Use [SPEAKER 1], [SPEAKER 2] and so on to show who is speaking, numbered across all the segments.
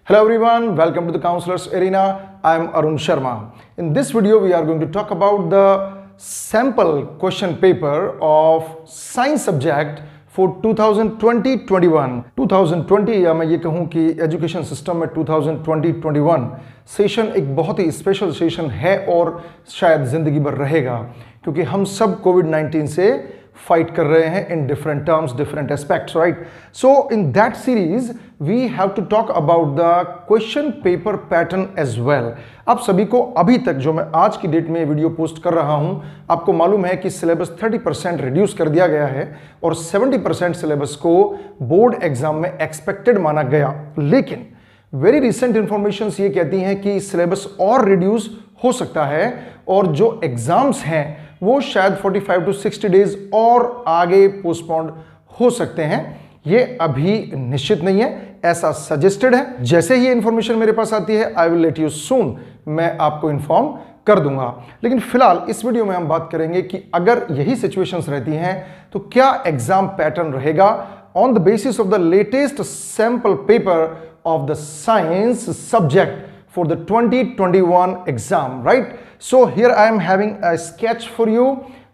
[SPEAKER 1] Hello everyone, welcome to the Counselors Arena. I am Arun Sharma. In this video, we are going to talk about the sample question paper of science subject for 2020-21. 2020 या मैं ये कहूँ कि education system में 2020-21 session एक बहुत ही special session है और शायद ज़िंदगी भर रहेगा, क्योंकि हम सब कोविड-19 से fight कर रहे हैं in different terms, different aspects, right? So in that series, we have to talk about the question paper pattern as well. आप सभी को अभी तक जो मैं आज की डेट में वीडियो पोस्ट कर रहा हूं, आपको मालूम है कि सिलेबस 30% रिड्यूस कर दिया गया है और 70% सिलेबस को बोर्ड एग्जाम में एक्सपेक्टेड माना गया, लेकिन वेरी रिसेंट इंफॉर्मेशन ये कहती हैं कि सिलेबस और रिड्यूस हो सकता है और जो एग्जाम्स हैं वो शायद 45 to 60 डेज और आगे पोस्टपोन्ड हो सकते हैं। ये अभी निश्चित नहीं है, ऐसा सजेस्टेड है। जैसे ही इंफॉर्मेशन मेरे पास आती है I will let you soon, मैं आपको इन्फॉर्म कर दूंगा। लेकिन फिलहाल इस वीडियो में हम बात करेंगे कि अगर यही सिचुएशंस रहती हैं तो क्या एग्जाम पैटर्न रहेगा on the basis of the latest sample paper of the science subject for the 2021 exam, right? So here I am having a sketch for you.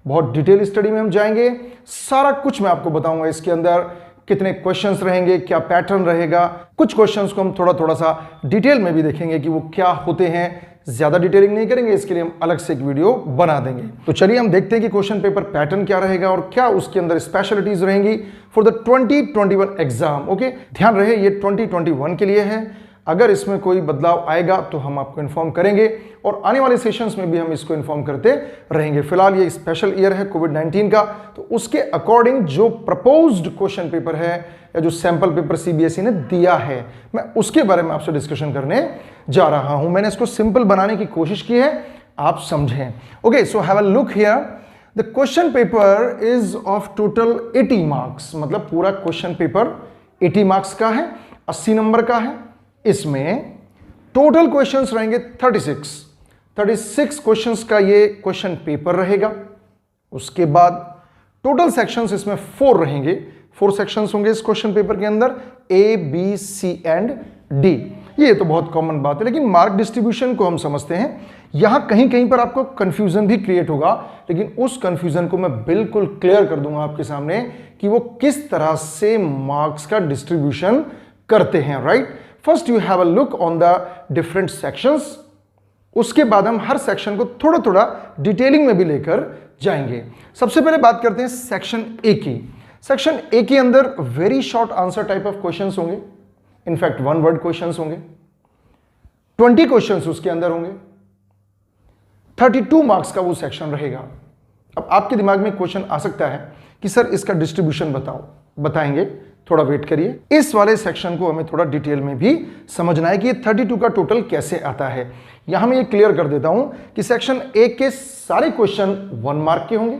[SPEAKER 1] बहुत डिटेल स्टडी में हम जाएंगे, सारा कुछ मैं आपको बताऊंगा इसके अंदर, कितने क्वेश्चंस रहेंगे, क्या पैटर्न रहेगा। कुछ क्वेश्चंस को हम थोड़ा सा डिटेल में भी देखेंगे कि वो क्या होते हैं। ज्यादा डिटेलिंग नहीं करेंगे, इसके लिए हम अलग से एक वीडियो बना देंगे। तो चलिए हम देखते हैं कि क्वेश्चन पेपर पैटर्न क्या रहेगा और क्या उसके अंदर स्पेशलिटीज रहेंगी फॉर द 2021 एग्जाम। ओके, ध्यान रहे ये 2021 के लिए है। अगर इसमें कोई बदलाव आएगा तो हम आपको इन्फॉर्म करेंगे और आने वाले सेशंस में भी हम इसको इन्फॉर्म करते रहेंगे। फिलहाल ये स्पेशल ईयर है कोविड-19 का, तो उसके अकॉर्डिंग जो प्रपोज्ड क्वेश्चन पेपर है या जो सैंपल पेपर सीबीएसई ने दिया है, मैं उसके बारे में आपसे डिस्कशन करने जा रहा हूं। मैंने इसको सिंपल बनाने की कोशिश की है, आप समझें। Okay, so have a look here. The question paper is of total 80 marks, मतलब पूरा क्वेश्चन पेपर 80 मार्क्स का है, 80 नंबर का है। इसमें टोटल क्वेश्चंस रहेंगे 36 क्वेश्चंस का ये क्वेश्चन पेपर रहेगा। उसके बाद टोटल सेक्शंस इसमें 4 रहेंगे, 4 सेक्शंस होंगे इस क्वेश्चन पेपर के अंदर, A B C and D. ये तो बहुत कॉमन बात है, लेकिन मार्क डिस्ट्रीब्यूशन को हम समझते हैं। यहां कहीं कहीं पर आपको कंफ्यूजन भी क्रिएट होगा, लेकिन उस कंफ्यूजन को मैं बिल्कुल क्लियर कर दूंगा आपके सामने कि वो किस तरह से मार्क्स का डिस्ट्रीब्यूशन करते हैं, right? First you have a look on the different sections, उसके बाद हम हर सेक्शन को थोड़ा थोड़ा डिटेलिंग में भी लेकर जाएंगे। सबसे पहले बात करते हैं सेक्शन ए की। सेक्शन ए के अंदर very short answer type of questions होंगे, इनफैक्ट 1 वर्ड क्वेश्चंस होंगे। 20 क्वेश्चंस उसके अंदर होंगे। 32 मार्क्स का वो सेक्शन रहेगा। अब आपके दिमाग में क्वेश्चन आ सकता है कि सर इसका डिस्ट्रीब्यूशन बताओ, बताएंगे, थोड़ा वेट करिए। इस वाले सेक्शन को हमें थोड़ा डिटेल में भी समझना है कि ये 32 का टोटल कैसे आता है। यहां मैं ये क्लियर कर देता हूं कि सेक्शन ए के सारे क्वेश्चन 1 मार्क के होंगे,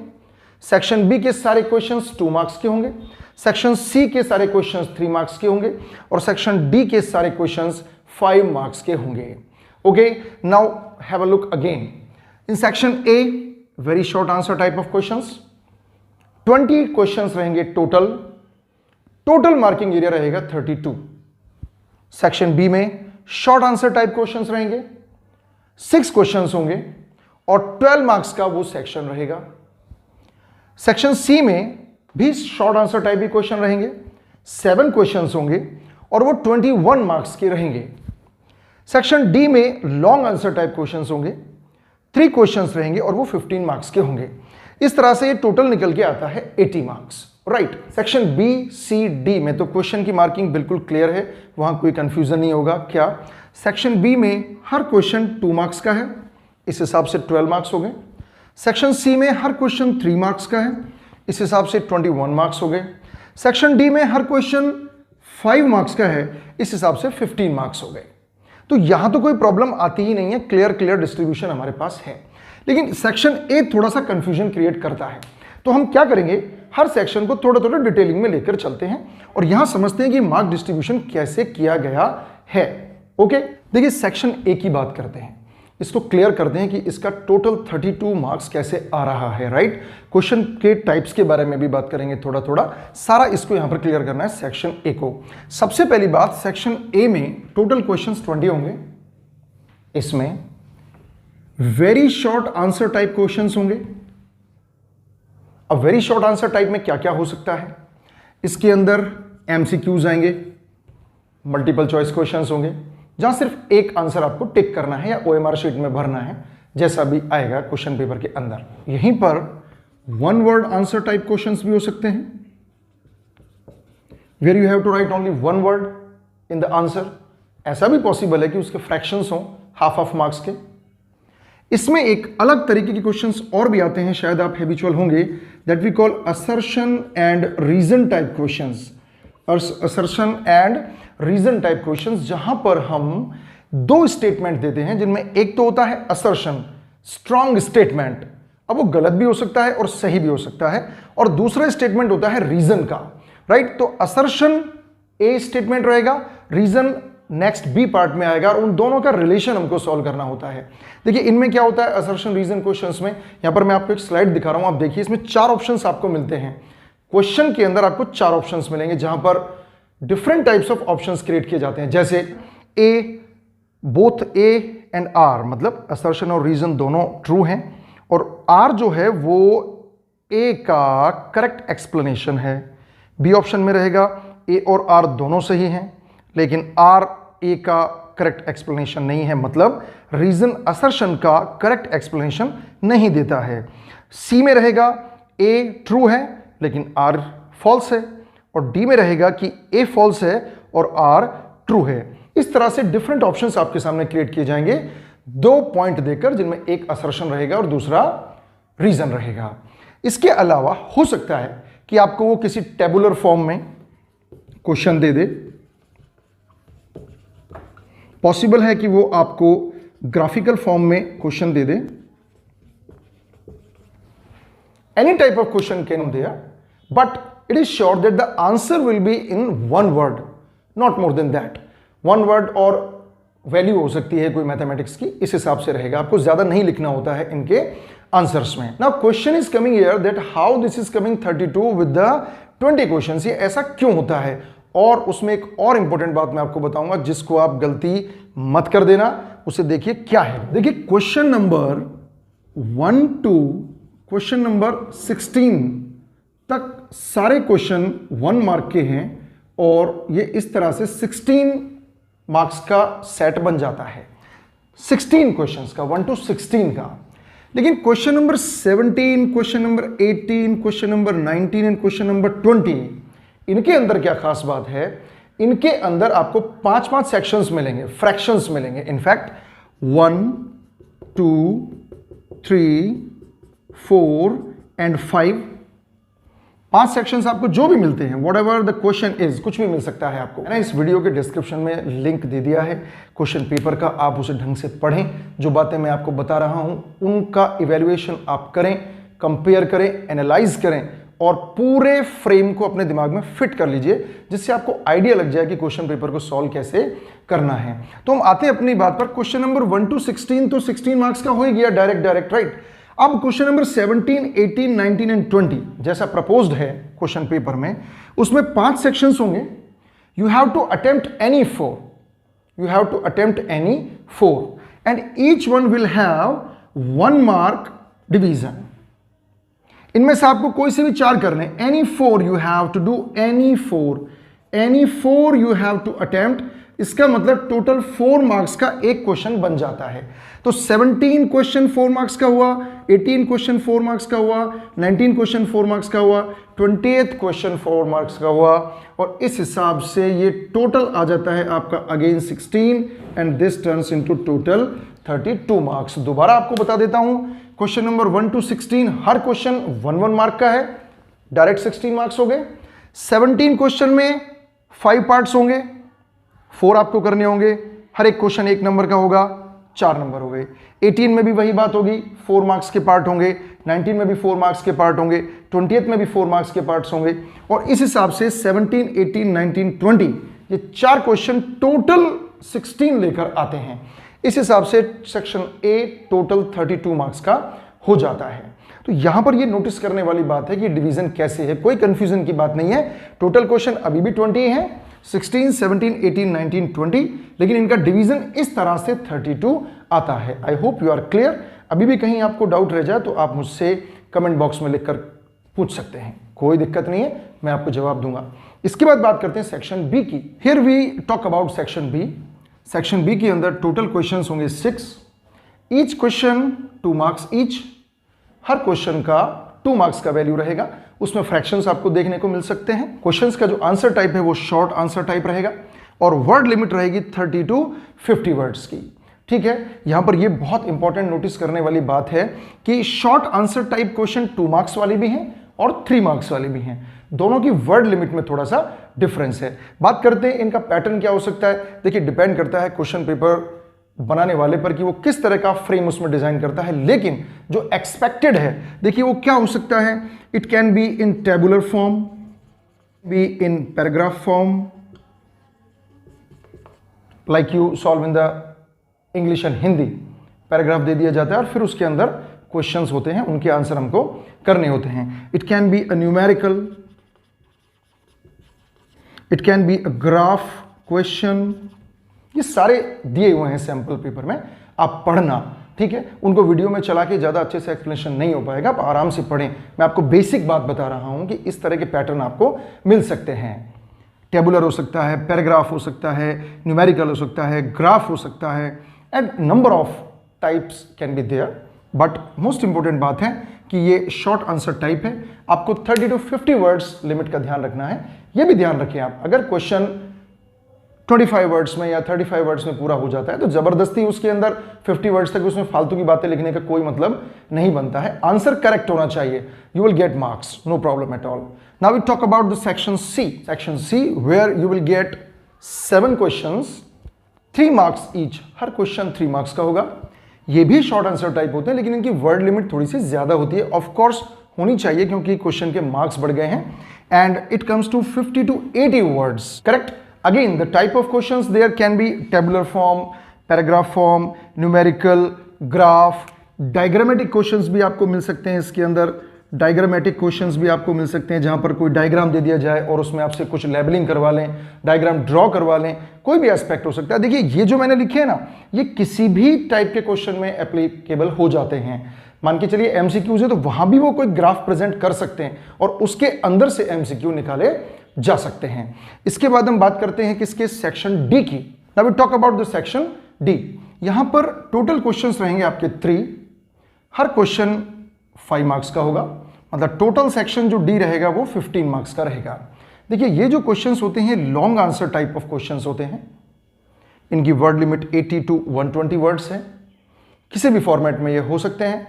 [SPEAKER 1] सेक्शन बी के सारे क्वेश्चंस 2 मार्क्स के होंगे, सेक्शन सी के सारे क्वेश्चंस 3 मार्क्स के होंगे और सेक्शन डी के सारे क्वेश्चंस 5 मार्क्स के होंगे। Okay, now have a look again in section A, very short answer type of questions. 20 questions रहेंगे टोटल मार्किंग एरिया रहेगा 32। सेक्शन बी में शॉर्ट आंसर टाइप क्वेश्चंस रहेंगे, 6 क्वेश्चंस होंगे और 12 मार्क्स का वो सेक्शन रहेगा। सेक्शन सी में भी शॉर्ट आंसर टाइप ही क्वेश्चन रहेंगे, 7 क्वेश्चंस होंगे और वो 21 मार्क्स के रहेंगे। सेक्शन डी में लॉन्ग आंसर टाइप क्वेश्चंस होंगे, 3 क्वेश्चंस रहेंगे और वो 15 मार्क्स के होंगे। इस तरह से ये टोटल निकल के आता है 80 marks, right. Section B C D में तो क्वेश्चन की मार्किंग बिल्कुल क्लियर है, वहां कोई कंफ्यूजन नहीं होगा। क्या सेक्शन बी में हर क्वेश्चन 2 मार्क्स का है, इस हिसाब से 12 मार्क्स हो गए। सेक्शन सी में हर क्वेश्चन 3 मार्क्स का है, इस हिसाब से 21 मार्क्स हो गए। सेक्शन डी में हर क्वेश्चन 5 मार्क्स का है, इस हिसाब से 15 मार्क्स हो गए। तो यहां तो कोई प्रॉब्लम आती ही नहीं है, क्लियर डिस्ट्रीब्यूशन हमारे पास है। लेकिन सेक्शन ए थोड़ा सा कंफ्यूजन क्रिएट करता है, तो हम क्या करेंगे, हर सेक्शन को थोड़ा डिटेलिंग में लेकर चलते हैं और यहां समझते हैं कि मार्क डिस्ट्रीब्यूशन कैसे किया गया है। ओके, देखिए सेक्शन ए की बात करते हैं। इसको क्लियर करते हैं कि इसका टोटल 32 मार्क्स कैसे आ रहा है, राइट। क्वेश्चन के टाइप्स के बारे में भी बात करेंगे थोड़ा थोड़ा, सारा इसको यहां पर क्लियर करना है सेक्शन ए को। सबसे पहली बात, सेक्शन ए में टोटल क्वेश्चंस 20 होंगे। इसमें very short answer type questions होंगे। अब वेरी शॉर्ट आंसर टाइप में क्या क्या हो सकता है, इसके अंदर एमसीक्यूज आएंगे, मल्टीपल चॉइस क्वेश्चंस होंगे, जहां सिर्फ एक आंसर आपको टिक करना है या ओएमआर शीट में भरना है, जैसा भी आएगा क्वेश्चन पेपर के अंदर। यहीं पर one word answer type questions भी हो सकते हैं, where you have to write only one word in the answer. ऐसा भी पॉसिबल है कि उसके फ्रैक्शंस हों हाफ मार्क्स के। इसमें एक अलग तरीके के क्वेश्चंस और भी आते हैं, शायद आप हैबिचुअल होंगे, that we call assertion and reason type questions. Assertion and reason type questions, जहां पर हम दो स्टेटमेंट देते हैं, जिनमें एक तो होता है असर्शन, स्ट्रॉन्ग स्टेटमेंट, अब वो गलत भी हो सकता है और सही भी हो सकता है, और दूसरा स्टेटमेंट होता है रीजन का, राइट। तो असर्शन ए स्टेटमेंट रहेगा, रीजन नेक्स्ट बी पार्ट में आएगा, और उन दोनों का रिलेशन हमको सॉल्व करना होता है। देखिए इनमें क्या होता है असर्शन रीजन क्वेश्चंस में, यहां पर मैं आपको एक स्लाइड दिखा रहा हूं, आप देखिए इसमें 4 ऑप्शंस आपको मिलते हैं। क्वेश्चन के अंदर आपको 4 ऑप्शंस मिलेंगे, जहां पर different types of options create किए जाते हैं। जैसे ए, बोथ ए एंड आर, मतलब असर्शन और रीजन दोनों ट्रू हैं, और आर जो है वो ए का करेक्ट एक्सप्लेनेशन है। बी ऑप्शन में रहेगा ए और आर दोनों सही हैं, लेकिन आर ए का करेक्ट एक्सप्लेनेशन नहीं है, मतलब रीजन असर्शन का करेक्ट एक्सप्लेनेशन नहीं देता है। सी में रहेगा ए ट्रू है लेकिन आर फॉल्स है, और डी में रहेगा कि ए फॉल्स है और आर ट्रू है। इस तरह से डिफरेंट ऑप्शंस आपके सामने क्रिएट किए जाएंगे, 2 पॉइंट देकर, जिनमें एक असर्शन रहेगा और दूसरा रीजन रहेगा। इसके अलावा हो सकता है कि आपको वो किसी टेबुलर फॉर्म में क्वेश्चन दे दे, पॉसिबल है कि वो आपको ग्राफिकल फॉर्म में क्वेश्चन दे दे। Any type of question can there, but it is sure that the answer will be in one word, not more than that. One word और वैल्यू हो सकती है कोई मैथमेटिक्स की, इस हिसाब से रहेगा, आपको ज्यादा नहीं लिखना होता है इनके आंसर्स में। Now question is coming here that how this is coming 32 with the 20 questions, ये ऐसा क्यों होता है। और उसमें एक और इंपॉर्टेंट बात मैं आपको बताऊंगा, जिसको आप गलती मत कर देना, उसे देखिए क्या है। देखिए question number 1 to question number 16 तक सारे क्वेश्चन 1 मार्क के हैं, और ये इस तरह से 16 मार्क्स का सेट बन जाता है, 16 क्वेश्चंस का, 1 to 16 का। लेकिन question number 17, question number 18, question number 19 and question number 20, इनके अंदर क्या खास बात है, इनके अंदर आपको 5-5 सेक्शंस मिलेंगे, फ्रैक्शंस मिलेंगे। इनफैक्ट 1, 2, 3, 4 एंड 5, 5 सेक्शंस आपको जो भी मिलते हैं, what ever the question is, कुछ भी मिल सकता है आपको। मैंने इस वीडियो के डिस्क्रिप्शन में लिंक दे दिया है क्वेश्चन पेपर का, आप उसे ढंग से पढ़ें, जो बातें मैं आपको बता रहा हूं उनका इवैल्यूएशन आप करें, कंपेयर करें, एनालाइज करें, और पूरे फ्रेम को अपने दिमाग में फिट कर लीजिए, जिससे आपको आइडिया लग जाए कि क्वेश्चन पेपर को सॉल्व कैसे करना है। तो हम आते हैं अपनी बात पर। क्वेश्चन नंबर 1 to 16 तो 16 मार्क्स का हो ही गया डायरेक्ट, राइट। अब क्वेश्चन नंबर 17, 18, 19 एंड 20 जैसा प्रपोज्ड है क्वेश्चन पेपर में, उसमें 5 सेक्शंस होंगे। You have to attempt any 4, you have to attempt any 4 and each one will have 1 mark division. इनमें से आपको कोई से भी 4 करने, any 4 you have to do, any 4 you have to attempt. इसका मतलब टोटल 4 मार्क्स का एक क्वेश्चन बन जाता है। तो 17 क्वेश्चन 4 मार्क्स का हुआ, 18 क्वेश्चन 4 मार्क्स का हुआ, 19 क्वेश्चन 4 मार्क्स का हुआ, 20th क्वेश्चन 4 मार्क्स का हुआ, और इस हिसाब से ये टोटल आ जाता है आपका again 16 and this turns into total 32 marks. दोबारा आपको बता देता हूं, question number 1 to 16 her question 1 mark का है, डायरेक्ट 16 मार्क्स हो गए। 17 क्वेश्चन में 5 पार्ट्स होंगे, 4 आपको करने होंगे, हर एक क्वेश्चन 1 नंबर का होगा, 4 नंबर हो गए। 18 में भी वही बात होगी, 4 मार्क्स के पार्ट होंगे, 19 में भी 4 मार्क्स के पार्ट होंगे, 20th में भी 4 मार्क्स के पार्ट्स होंगे, और इस हिसाब से 17, 18, 19, 20 ये 4 क्वेश्चन टोटल 16 लेकर आते हैं। इस हिसाब से सेक्शन ए टोटल 32 मार्क्स का हो जाता है। तो यहां पर ये नोटिस करने वाली बात है कि डिवीजन कैसे है, कोई कंफ्यूजन की बात नहीं है। टोटल क्वेश्चन अभी भी 20 है, 16, 17, 18, 19, 20, लेकिन इनका डिवीजन इस तरह से 32 आता है। I hope you are clear. अभी भी कहीं आपको डाउट रह जाए तो आप मुझसे कमेंट बॉक्स में लिखकर पूछ सकते हैं, कोई दिक्कत नहीं है, मैं आपको जवाब दूंगा। इसके बाद बात करते हैं सेक्शन बी की। Here we talk about section B. Section B के अंदर टोटल क्वेश्चंस होंगे 6, ईच क्वेश्चन 2 मार्क्स ईच। हर क्वेश्चन का 2 मार्क्स का वैल्यू रहेगा, उसमें फ्रैक्शंस आपको देखने को मिल सकते हैं। क्वेश्चंस का जो आंसर टाइप है वो शॉर्ट आंसर टाइप रहेगा और वर्ड लिमिट रहेगी 30 to 50 वर्ड्स की। ठीक है, यहां पर ये बहुत इंपॉर्टेंट नोटिस करने वाली बात है कि short answer type question 2 marks वाली भी हैं और 3 मार्क्स वाली भी हैं। दोनों की वर्ड लिमिट में थोड़ा सा डिफरेंस है। बात करते हैं इनका पैटर्न क्या हो सकता है। देखिए, डिपेंड करता है क्वेश्चन पेपर बनाने वाले पर कि वो किस तरह का फ्रेम उसमें डिजाइन करता है, लेकिन जो एक्सपेक्टेड है देखिए वो क्या हो सकता है। It can be in tabular form, be in paragraph form, like you solve in the English and Hindi. Paragraph दे दिया जाता है और फिर उसके अंदर क्वेश्चंस होते हैं, उनके आंसर हमको करने होते हैं। It can be a numerical, it can be a graph question. ये सारे दिए हुए हैं सैंपल पेपर में, आप पढ़ना। ठीक है, उनको वीडियो में चला के ज़्यादा अच्छे से एक्सप्लेनेशन नहीं हो पाएगा, आप आराम से पढ़ें। मैं आपको बेसिक बात बता रहा हूं कि इस तरह के पैटर्न आपको मिल सकते हैं। टेबुलर हो सकता है, पैराग्राफ हो सकता है, न्यूमेरिकल हो सकता है, ग्राफ हो सकता है, and number of types can be there. But most important बात है कि ये शॉर्ट आंसर टाइप है। आपको 30 to 50 वर्ड्स लिमिट का ध्यान रखना है। ये भी ध्यान रखें आप, अगर क्वेश्चन 25 वर्ड्स में या 35 वर्ड्स में पूरा हो जाता है तो जबरदस्ती उसके अंदर 50 वर्ड्स तक उसमें फालतू की बातें लिखने का कोई मतलब नहीं बनता है। आंसर करेक्ट होना चाहिए, you will get marks, no problem at all. Now we talk about the section C. Section C where you will get 7 questions, 3 marks each. हर क्वेश्चन 3 मार्क्स का होगा। ये भी शॉर्ट आंसर टाइप होते हैं, लेकिन इनकी वर्ड लिमिट थोड़ी सी ज्यादा होती है। ऑफ कोर्स होनी चाहिए क्योंकि क्वेश्चन के मार्क्स बढ़ गए हैं। And it comes to 50 to 80 words, correct. Again, the type of questions there can be tabular form, paragraph form, numerical, graph, diagrammatic questions भी आपको मिल सकते हैं इसके अंदर। डायग्रामेटिक क्वेश्चंस भी आपको मिल सकते हैं जहां पर कोई डायग्राम दे दिया जाए और उसमें आपसे कुछ लेबलिंग करवा लें, डायग्राम ड्रॉ करवा लें, कोई भी एस्पेक्ट हो सकता है। देखिए, ये जो मैंने लिखे हैं ना, ये किसी भी टाइप के क्वेश्चन में एप्लीकेबल हो जाते हैं। मान के चलिए एमसीक्यूज है तो वहां भी वो कोई ग्राफ प्रेजेंट कर सकते हैं और उसके अंदर से एमसीक्यू निकाले जा सकते हैं। इसके बाद हम बात करते हैं किसके, सेक्शन डी की। Now we talk about the section D. यहां पर टोटल क्वेश्चंस रहेंगे आपके 3, हर क्वेश्चन 5 मार्क्स का होगा। मतलब टोटल सेक्शन जो डी रहेगा वो 15 मार्क्स का रहेगा। देखिए, ये जो क्वेश्चंस होते हैं long answer type of questions होते हैं। इनकी वर्ड लिमिट 80 to 120 वर्ड्स है। किसी भी फॉर्मेट में ये हो सकते हैं,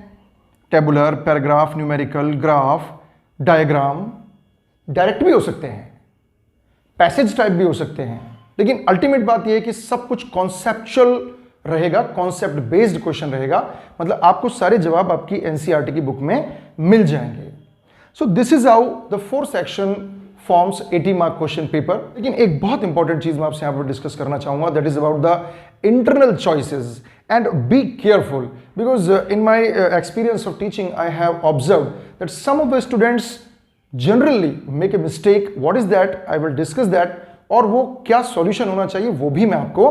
[SPEAKER 1] tabular, paragraph, numerical, graph, diagram, direct भी हो सकते हैं, पैसेज टाइप भी हो सकते हैं। लेकिन अल्टीमेट बात यह है कि सब कुछ कॉन्सेप्चुअल रहेगा, कॉन्सेप्ट बेस्ड क्वेश्चन रहेगा। मतलब आपको सारे जवाब आपकी एनसीईआरटी की बुक में मिल जाएंगे। So this is how the 4 section forms 80 mark question paper. लेकिन एक बहुत इंपॉर्टेंट चीज मैं आपसे यहां पर डिस्कस करना चाहूंगा, that is about the internal choices. And be careful because in my experience of teaching I have observe that some of the students generally make a mistake. What is that? I will discuss that. और वो क्या solution होना चाहिए वो भी मैं आपको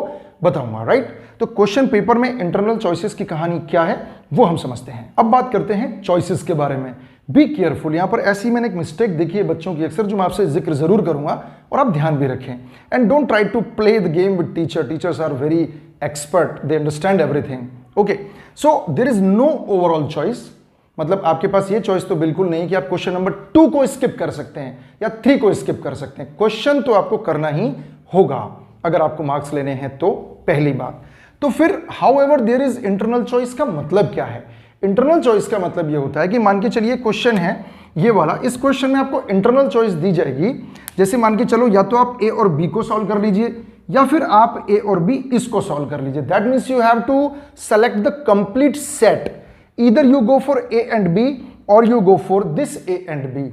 [SPEAKER 1] बताऊंगा, राइट। तो क्वेश्चन पेपर में इंटरनल चॉइसेस की कहानी क्या है वो हम समझते हैं। अब बात करते हैं चॉइसेस के बारे में। Be careful. यहां पर ऐसी मैंने एक मिस्टेक देखी है बच्चों की अक्सर, जो मैं आपसे जिक्र जरूर करूंगा और आप ध्यान भी रखें। And don't try to play the game with teacher. Teachers are very expert, they understand everything. Okay, so there is no overall choice. मतलब आपके पास ये चॉइस तो बिल्कुल नहीं कि आप क्वेश्चन नंबर 2 को स्किप कर सकते हैं या 3 को स्किप कर सकते हैं। क्वेश्चन तो आपको करना ही होगा अगर आपको मार्क्स लेने हैं तो, पहली बात। तो फिर however there is internal choice का मतलब क्या है? इंटरनल चॉइस का मतलब ये होता है कि मान के चलिए क्वेश्चन है ये वाला, इस क्वेश्चन में आपको इंटरनल चॉइस दी जाएगी। जैसे मान के चलो या तो आप ए और बी को सॉल्व कर लीजिए या फिर आप ए और बी इसको सॉल्व कर लीजिए। That means you have to select the complete set. Either you go for A and B or you go for this A and B।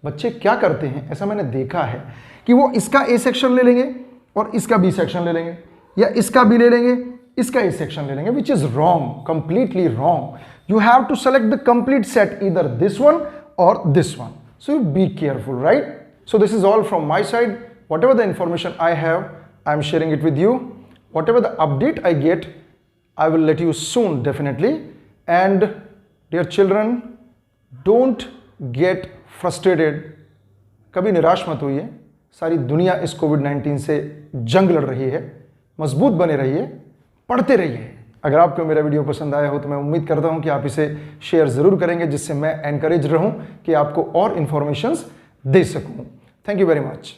[SPEAKER 1] बच्चे क्या करते हैं, ऐसा मैंने देखा है कि वो इसका A सेक्शन ले लेंगे और इसका B सेक्शन ले लेंगे, या इसका B ले लेंगे इसका ही सेक्शन ले लेंगे, which is wrong, completely wrong. You have to select the complete set, either this one or this one, so you be careful, right? So this is all from my side. Whatever the information I have, I am sharing it with you. Whatever the update I get, I will let you soon, definitely. And dear children, don't get frustrated. कभी निराश मत होइए। सारी दुनिया इस कोविड-19 से जंग लड़ रही है। मजबूत बने रहिए, पढ़ते रहिए। अगर आपको मेरा वीडियो पसंद आया हो तो मैं उम्मीद करता हूं कि आप इसे शेयर ज़रूर करेंगे, जिससे मैं एनकरेज रहूं कि आपको और इन्फॉर्मेशंस दे सकूं। Thank you very much.